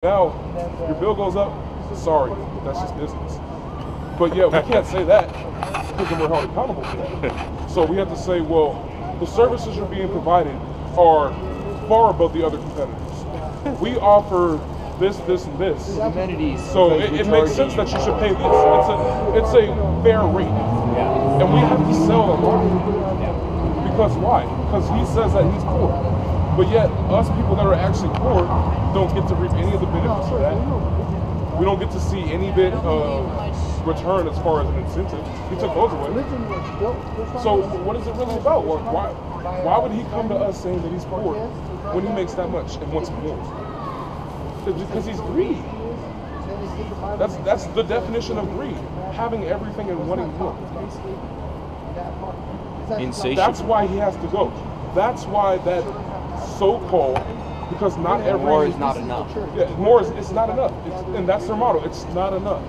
Now, your bill goes up, sorry, that's just business. But yeah, we can't say that because then we're held accountable for it. So we have to say, well, the services you're being provided are far above the other competitors. We offer this, this, and this. Amenities. So it makes sense that you should pay this. It's a fair rate. Yeah. And we have to sell a lot. Because why? Because he says that he's poor. But yet, us people that are actually poor don't get to reap any of the benefits of that. We don't get to see any bit of return as far as an incentive. He took those away. So what is it really about? Why would he come to us saying that he's poor when he makes that much and wants more? Because he's greedy. That's the definition of greed. Having everything and wanting more. Insatiable. That's why he has to go. That's why that so-called, because not every more is not enough. Yeah, more is it's not enough, and that's their motto. It's not enough.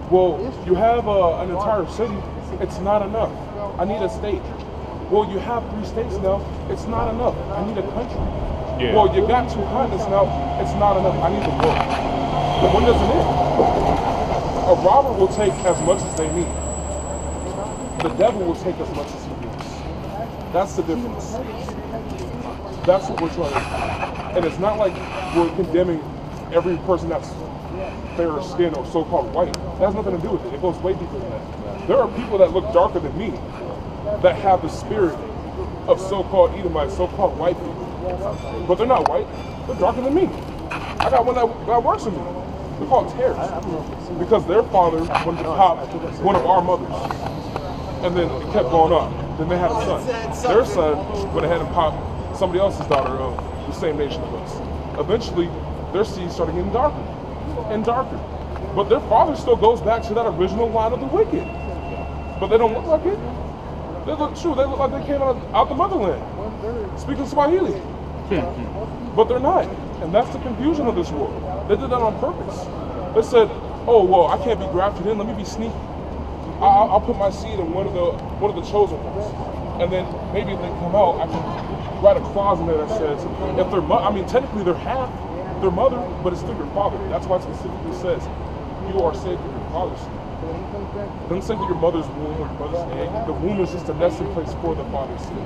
Well, you have an entire city. It's not enough. I need a state. Well, you have 3 states now. It's not enough. I need a country. Yeah. Well, you got 2 continents now. It's not enough. I need the world. But when does it end? A robber will take as much as they need. The devil will take as much as he needs. That's the difference. That's what we're trying to do. And it's not like we're condemning every person that's fairer skin or so-called white. It has nothing to do with it. It goes way deeper than that. There are people that look darker than me that have the spirit of so-called Edomites, so-called white people. But they're not white. They're darker than me. I got one that works with me. They're called terrorists. Because their father wanted to pop one of our mothers. And then it kept going on. Then they had a son. Their son went ahead and popped somebody else's daughter of the same nation of us. Eventually, their seed started getting darker and darker. But their father still goes back to that original line of the wicked. But they don't look like it. They look true. They look like they came out the motherland, speaking Swahili. But they're not. And that's the confusion of this world. They did that on purpose. They said, oh, well, I can't be grafted in. Let me be sneaky. I'll put my seed in one of the chosen ones. And then maybe if they come out, I can write a clause in there that says, if they're, I mean, technically they're half their mother, but it's through your father. That's why it specifically says, you are saved through your father's seed. It doesn't say through your mother's womb or your mother's egg. The womb is just a nesting place for the father's seed,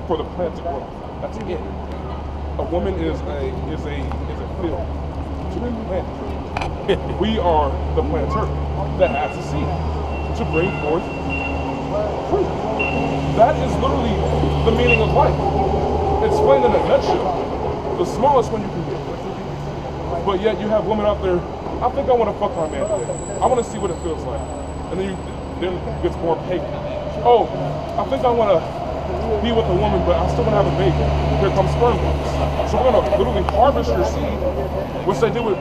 for the plant to grow. That's it. A woman is a field to be planted. We are the planter that has a seed to bring forth fruit. That is literally the meaning of life. Explained in a nutshell. The smallest one you can get. But yet you have women out there, I think I want to fuck my man today. I want to see what it feels like. And then it gets more pagan. Oh, I think I want to be with a woman, but I still want to have a baby. Here comes sperm banks. So we're going to literally harvest your seed, which they do with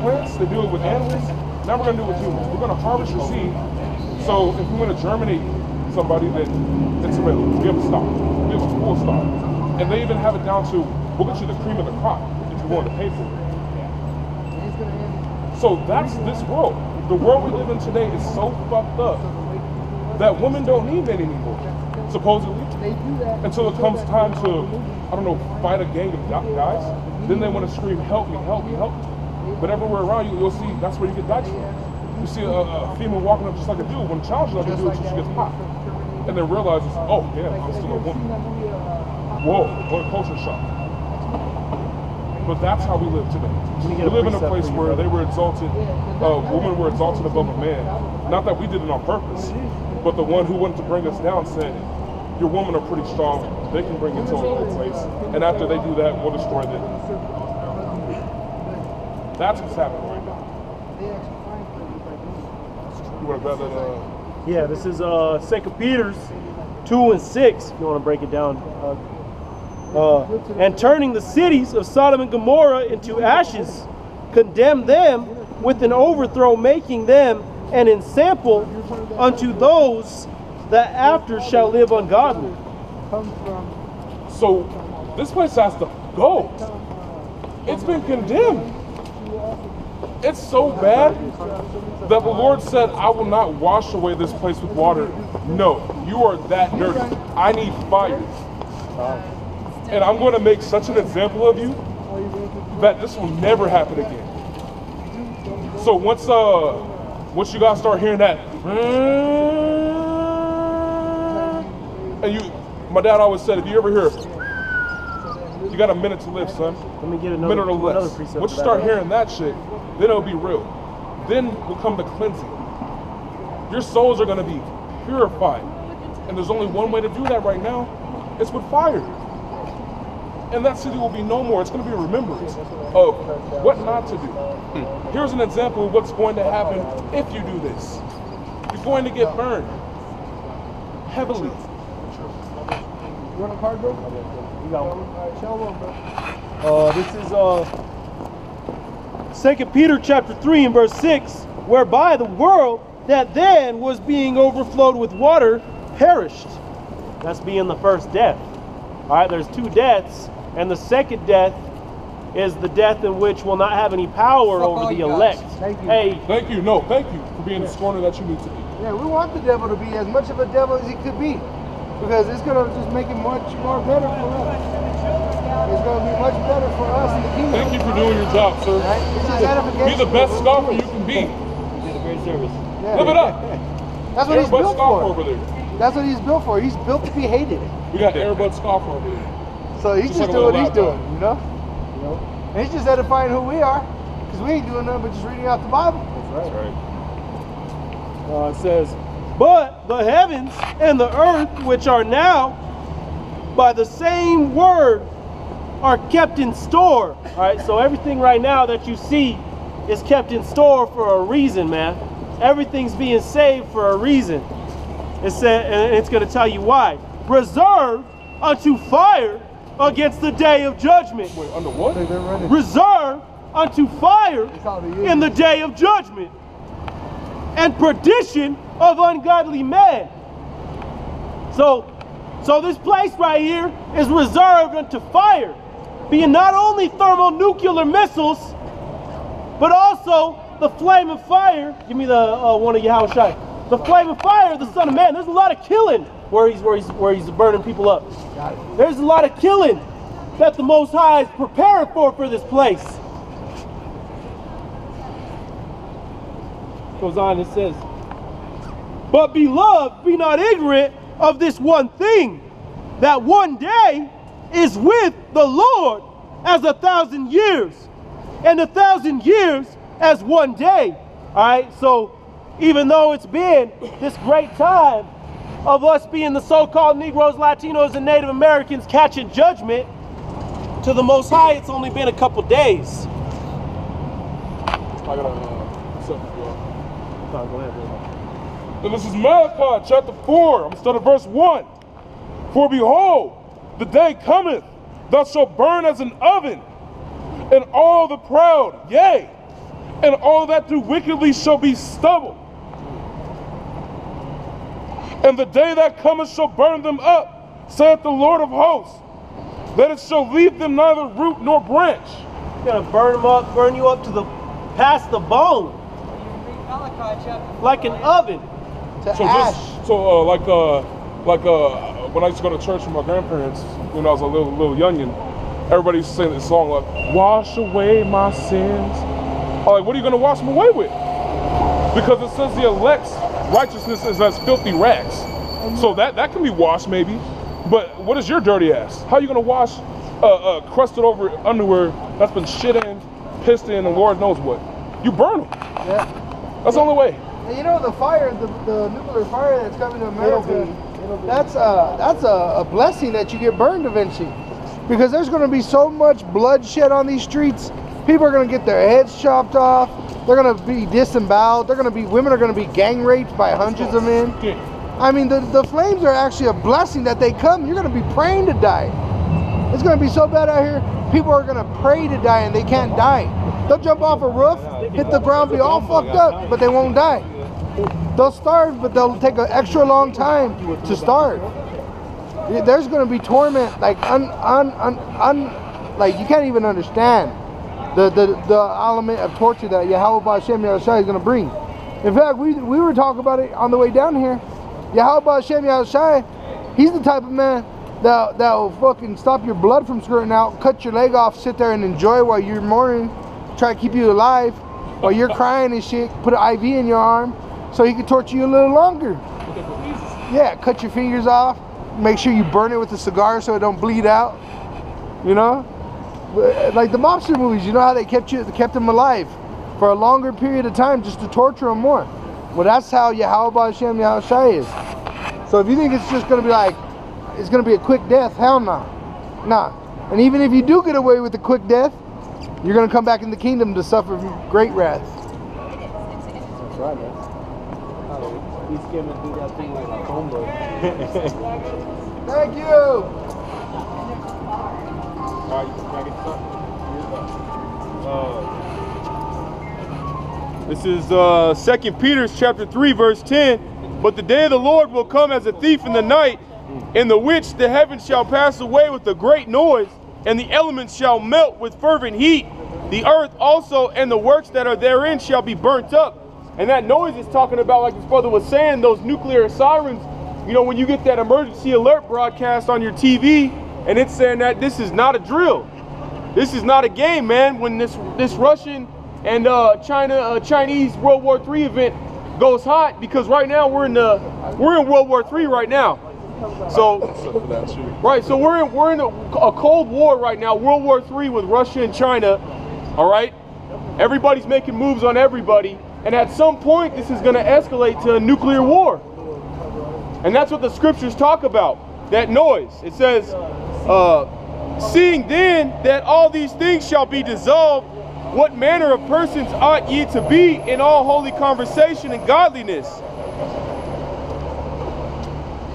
plants, they do it with animals. Now we're going to do it with humans. We're going to harvest your seed. So if we want to germinate somebody, then it's available. We have a stock. We have a full stock. And they even have it down to, we'll get you the cream of the crop if you're willing to pay for it. So that's this world. The world we live in today is so fucked up that women don't need men anymore, supposedly. Until it comes time to, I don't know, fight a gang of guys. Then they want to scream, help me, help me, help me. But everywhere around you, you'll see that's where you get dikes from. You see a female walking up just like a dude, when challenged like a dude until she gets popped. And then realizes, oh damn, I'm still a woman. Whoa, what a culture shock. But that's how we live today. We live in a place where they were exalted, women were exalted above a man. Not that we did it on purpose, but the one who wanted to bring us down said, your women are pretty strong, they can bring you to a low place. And after they do that, we'll destroy them. That's what's happening right now. You want to grab that? Yeah, this is 2 Peter's 2 and 6, if you want to break it down. And turning the cities of Sodom and Gomorrah into ashes, condemn them with an overthrow, making them an ensample unto those that after shall live ungodly. So this place has to go. It's been condemned. It's so bad that the Lord said, I will not wash away this place with water. No, you are that dirty. I need fire. And I'm going to make such an example of you that this will never happen again. So once you guys start hearing that, and my dad always said, if you ever hear, you got a minute to live, son. Let me get another, minute or less. precept. Once you start hearing that shit, then it'll be real. Then will come the cleansing. Your souls are gonna be purified. And there's only one way to do that right now. It's with fire. And that city will be no more. It's gonna be a remembrance of what not to do. Here's an example of what's going to happen if you do this. You're going to get burned heavily. You want a card, bro? You got one. Show one, bro. This is 2 Peter chapter 3 and verse 6, whereby the world that then was being overflowed with water perished. That's being the first death. All right, there's two deaths, and the second death is the death in which will not have any power over the elect. Thank you. Hey, Thank you. No, thank you for being the scorner that you need to be. Yeah, we want the devil to be as much of a devil as he could be, because it's gonna just make it much more better for us. It's gonna be much better for us in the kingdom. Thank you for doing your job, sir. Right? It's just edification. Be the best scoffer you can be. You did a great service. Yeah. Live it up. That's what he's Airbud built scoffer for. over there. That's what he's built for. He's built to be hated. We got Airbud scoffer over there. So he's Just just like a doing what little he's doing, lapdog. you know? And he's just edifying who we are, because we ain't doing nothing but just reading out the Bible. That's right. it says, but the heavens and the earth, which are now by the same word, are kept in store. All right, so everything right now that you see is kept in store for a reason, man. Everything's being saved for a reason. It said, and it's going to tell you why. Reserved unto fire against the day of judgment. Wait, under what? They're running. Reserved unto fire in the day of judgment, and perdition of ungodly men. So this place right here is reserved unto fire, being not only thermonuclear missiles, but also the flame of fire. Give me the one of Yahushua. The flame of fire, the Son of Man. There's a lot of killing where he's burning people up. There's a lot of killing that the Most High is preparing for this place. Goes on, it says, but beloved, be not ignorant of this one thing, that one day is with the Lord as 1,000 years, and 1,000 years as one day. All right, so even though it's been this great time of us being the so-called Negroes, Latinos, and Native Americans catching judgment, to the Most High, it's only been a couple days. I got something for y'all. Go ahead, bro. And this is Malachi chapter 4. I'm going to start at verse 1. For behold, the day cometh, thou shalt burn as an oven, and all the proud, yea, and all that do wickedly shall be stubble. And the day that cometh shall burn them up, saith the Lord of hosts, that it shall leave them neither root nor branch. It's gonna burn them up, burn you up to the past the bone, like an oven. To ash. When I used to go to church with my grandparents when I was a little youngin', everybody used to sing this song like, wash away my sins. I'm like, what are you gonna wash them away with? Because it says the elect's righteousness is as filthy rags. So that can be washed maybe, but what is your dirty ass? How are you gonna wash crusted over underwear that's been shit in, pissed in, and Lord knows what? You burn them. Yeah. That's the only way. And you know the fire, the nuclear fire that's coming to America, that's a blessing that you get burned eventually. Because there's going to be so much bloodshed on these streets. People are going to get their heads chopped off. They're going to be disemboweled. Women are going to be gang raped by hundreds of men. I mean, the flames are actually a blessing that they come. You're going to be praying to die. It's going to be so bad out here. People are going to pray to die and they can't die. They'll jump off a roof, hit the ground, be all fucked up, but they won't die. They'll starve, but they'll take an extra long time to starve. There's going to be torment like like you can't even understand the element of torture that Yahweh Ba'Shem Yahushua is going to bring. In fact, we were talking about it on the way down here. Yahweh Ba'Shem Yahushua, he's the type of man that will fucking stop your blood from squirting out, cut your leg off, sit there and enjoy while you're mourning, try to keep you alive. while you're crying and shit, put an IV in your arm so he can torture you a little longer. Yeah, cut your fingers off. Make sure you burn it with a cigar so it don't bleed out. You know? Like the mobster movies, you know how they kept them alive for a longer period of time just to torture them more. Well, that's how Yahweh Hashem Yahushai is. So if you think it's just going to be like, it's going to be a quick death, hell no. Nah. And even if you do get away with a quick death, you're going to come back in the kingdom to suffer great wrath. That's right, man. He's going to do that thing like a homebrew. Thank you. This is 2 Peter chapter 3 verse 10. But the day of the Lord will come as a thief in the night, in the which the heavens shall pass away with a great noise, and the elements shall melt with fervent heat. The earth also and the works that are therein shall be burnt up. And that noise is talking about, like this brother was saying, those nuclear sirens. You know, when you get that emergency alert broadcast on your TV, and it's saying that this is not a drill. This is not a game, man. When this Russian and Chinese World War III event goes hot, because right now we're in World War III right now. So right, so we're in a Cold War right now, World War III with Russia and China. All right, everybody's making moves on everybody, and at some point this is going to escalate to a nuclear war. And that's what the scriptures talk about. That noise. It says, seeing then that all these things shall be dissolved, what manner of persons ought ye to be in all holy conversation and godliness?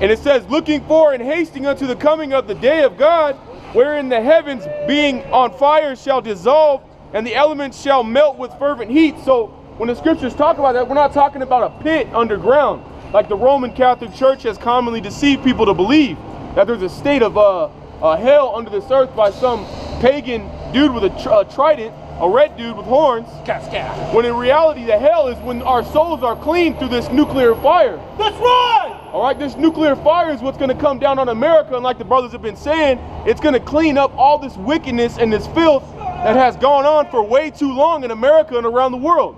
And it says, looking for and hasting unto the coming of the day of God, wherein the heavens being on fire shall dissolve, and the elements shall melt with fervent heat. So when the scriptures talk about that, we're not talking about a pit underground, like the Roman Catholic Church has commonly deceived people to believe, that there's a state of hell under this earth by some pagan dude with a trident, a red dude with horns. When in reality, the hell is when our souls are cleaned through this nuclear fire. That's right! All right, this nuclear fire is what's going to come down on America, and like the brothers have been saying, it's going to clean up all this wickedness and this filth that has gone on for way too long in America and around the world.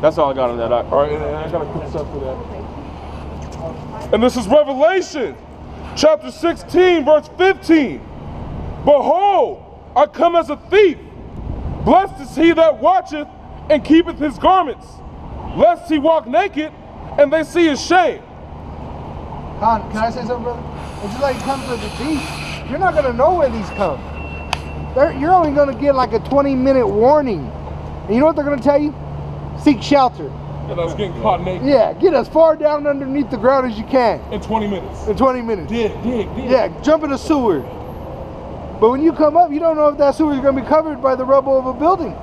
That's all I got on that. All right, and I got a quick stuff for that. And this is Revelation, chapter 16, verse 15. Behold, I come as a thief. Blessed is he that watcheth and keepeth his garments, lest he walk naked and they see his shame. Can I say something, brother? It's just like it comes as a thief. You're not going to know when these come. You're only going to get like a 20-minute warning. And you know what they're going to tell you? Seek shelter. And us getting caught naked. Yeah, get as far down underneath the ground as you can. In 20 minutes. In 20 minutes. Dig. Yeah, jump in a sewer. But when you come up, you don't know if that sewer is going to be covered by the rubble of a building.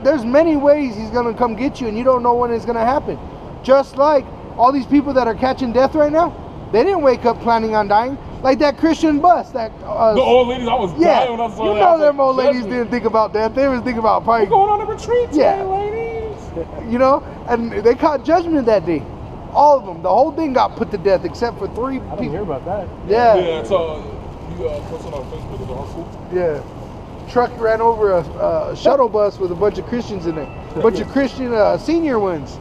There's many ways he's going to come get you, and you don't know when it's going to happen. Just like all these people that are catching death right now, they didn't wake up planning on dying. Like that Christian bus. The old ladies, I was dying when I saw that. You know them old ladies didn't think about death. They was thinking about probably... We're going on a retreat today, ladies. You know, and they caught judgment that day. All of them. The whole thing got put to death except for 3 people. I didn't hear about that. Yeah. Yeah, so you posted on Facebook as a hustle. Yeah. Truck ran over a shuttle bus with a bunch of Christians in it. A bunch of Christian senior ones.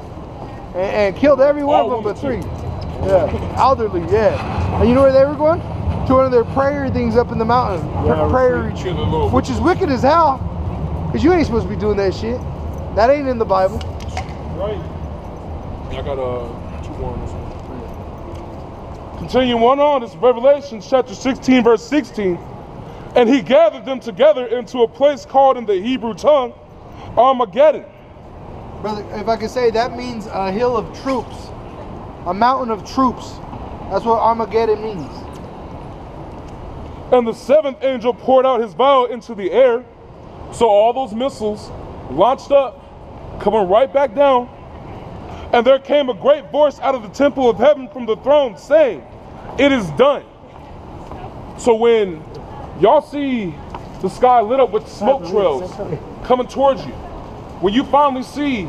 And killed every one of them but 3. Yeah. Elderly, yeah. And you know where they were going? To one of their prayer things up in the mountain. Prayer retreat. Which is wicked as hell. Because you ain't supposed to be doing that shit. That ain't in the Bible. Right. I got 2 more on this one. Continuing on, it's Revelation chapter 16, verse 16. And he gathered them together into a place called in the Hebrew tongue Armageddon. Brother, if I could say, that means a hill of troops. A mountain of troops. That's what Armageddon means. And the 7th angel poured out his vial into the air. So all those missiles launched up, coming right back down. And there came a great voice out of the temple of heaven from the throne saying, it is done. So when y'all see the sky lit up with smoke trails coming towards you, when you finally see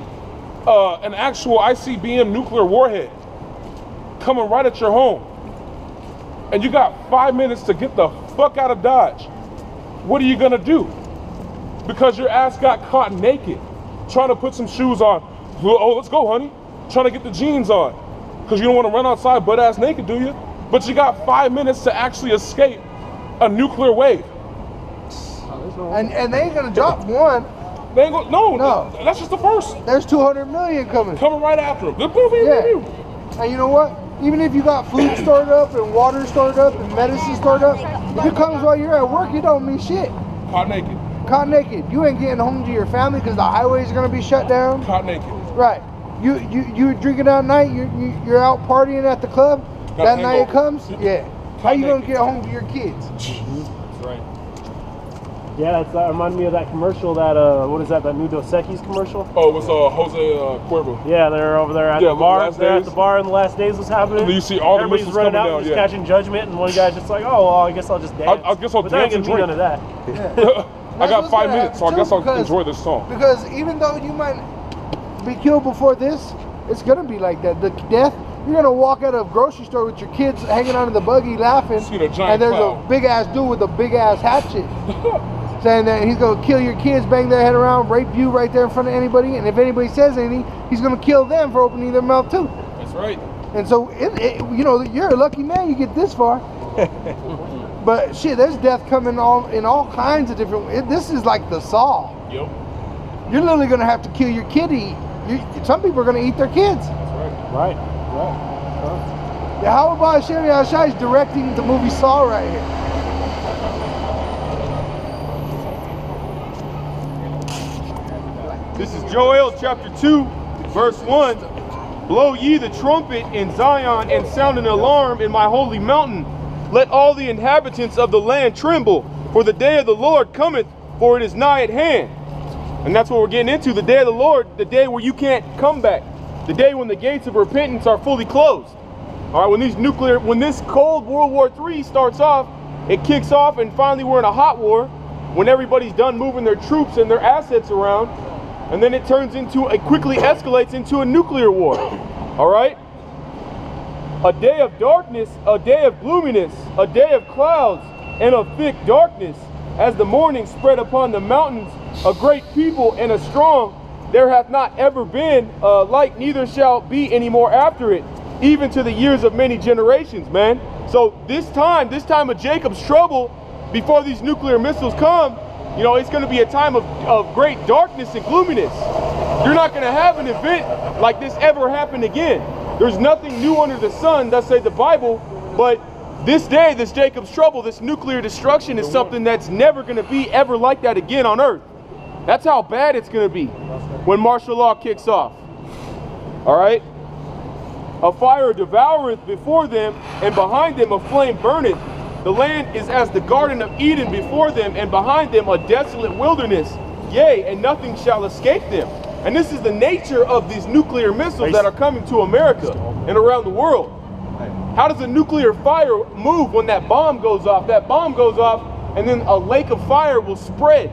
an actual ICBM nuclear warhead coming right at your home, and you got 5 minutes to get the fuck out of Dodge, what are you gonna do? Because your ass got caught naked, trying to put some shoes on. Oh, let's go, honey. Trying to get the jeans on. Because you don't want to run outside butt ass naked, do you? But you got 5 minutes to actually escape a nuclear wave. And they ain't gonna drop one. They ain't no, that's just the first. There's 200 million coming. Coming right after them. Yeah. And you know what? Even if you got food stored up and water stored up and medicine stored up, if it comes while you're at work, it don't mean shit. Caught naked. Caught naked. You ain't getting home to your family because the highways are gonna be shut down. Caught naked. Right. You drinking at night. You're out partying at the club. That night it comes. Yeah. How you gonna get home to your kids? That's right. Yeah, that reminded me of that commercial, that, what is that new Dos Equis commercial? Oh, it was Jose Cuervo. Yeah, they're over there at the bar. They're at the bar and the last days was happening. And you see all the Everybody's missiles running coming out down, just catching judgment, and one guy's just like, oh, well, I guess I'll just dance. I guess I'll but dance and drink. None of that. I got 5 minutes, so I guess I'll enjoy this song. Because even though you might be killed before this, it's gonna be like that. The death, you're gonna walk out of a grocery store with your kids hanging onto the buggy laughing, and there's a big ass dude with a big ass hatchet saying that he's gonna kill your kids, bang their head around, rape you right there in front of anybody, and if anybody says anything, he's gonna kill them for opening their mouth too. That's right. And so, you know, you're a lucky man you get this far. But shit, there's death coming in all kinds of different. This is like the Saw. Yep. You're literally gonna have to kill your kid to eat. Some people are gonna eat their kids. That's Right. Yeah, how about Shemi Ashai is directing the movie Saw right here? This is Joel chapter 2, verse 1. Blow ye the trumpet in Zion and sound an alarm in my holy mountain. Let all the inhabitants of the land tremble, for the day of the Lord cometh, for it is nigh at hand. And that's what we're getting into, the day of the Lord, the day where you can't come back. The day when the gates of repentance are fully closed. All right, when this cold World War III starts off, it kicks off, and finally we're in a hot war, when everybody's done moving their troops and their assets around, and then it quickly escalates into a nuclear war. All right? A day of darkness, a day of gloominess, a day of clouds and of thick darkness, as the morning spread upon the mountains, a great people and a strong, there hath not ever been like, neither shall be any more after it, even to the years of many generations, man. So this time of Jacob's trouble, before these nuclear missiles come, you know, it's going to be a time of great darkness and gloominess. You're not going to have an event like this ever happen again. There's nothing new under the sun, thus say the Bible, but this day, this Jacob's trouble, this nuclear destruction is something that's never going to be ever like that again on earth. That's how bad it's going to be when martial law kicks off. All right? A fire devoureth before them, and behind them a flame burneth. The land is as the Garden of Eden before them, and behind them a desolate wilderness. Yea, and nothing shall escape them. And this is the nature of these nuclear missiles that are coming to America and around the world. How does a nuclear fire move when that bomb goes off? That bomb goes off, and then a lake of fire will spread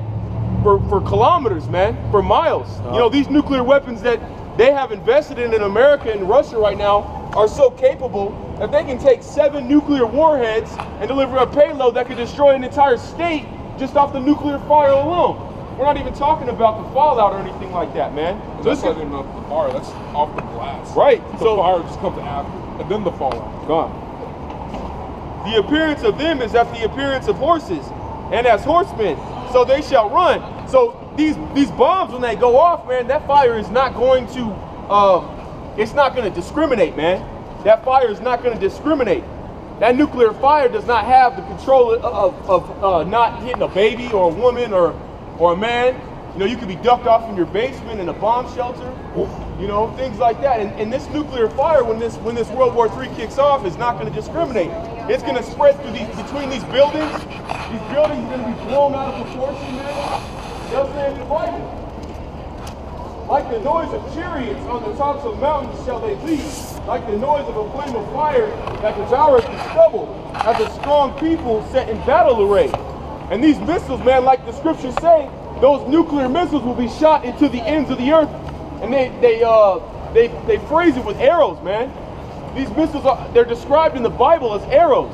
for kilometers, man, for miles. You know, these nuclear weapons that they have invested in America and Russia right now are so capable that they can take 7 nuclear warheads and deliver a payload that could destroy an entire state just off the nuclear fire alone. We're not even talking about the fallout or anything like that, man. So that's not even off the fire, that's off the blast. Right. The fire just comes after, and then the fallout. Gone. The appearance of them is as the appearance of horses, and as horsemen, so they shall run. So these bombs, when they go off, man, that fire is not going to, it's not going to discriminate, man. That fire is not going to discriminate. That nuclear fire does not have the control of not hitting a baby or a woman or a man. You know, you could be ducked off in your basement in a bomb shelter, you know, things like that. And this nuclear fire, when this World War III kicks off, is not going to discriminate. It's going to spread through between these buildings. These buildings are going to be blown out of proportion, man. They'll say in the Bible, like the noise of chariots on the tops of mountains shall they leap, like the noise of a flame of fire that devoureth the stubble, as a strong people set in battle array. And these missiles, man, like the scriptures say, those nuclear missiles will be shot into the ends of the earth, and they phrase it with arrows, man. These missiles they're described in the Bible as arrows.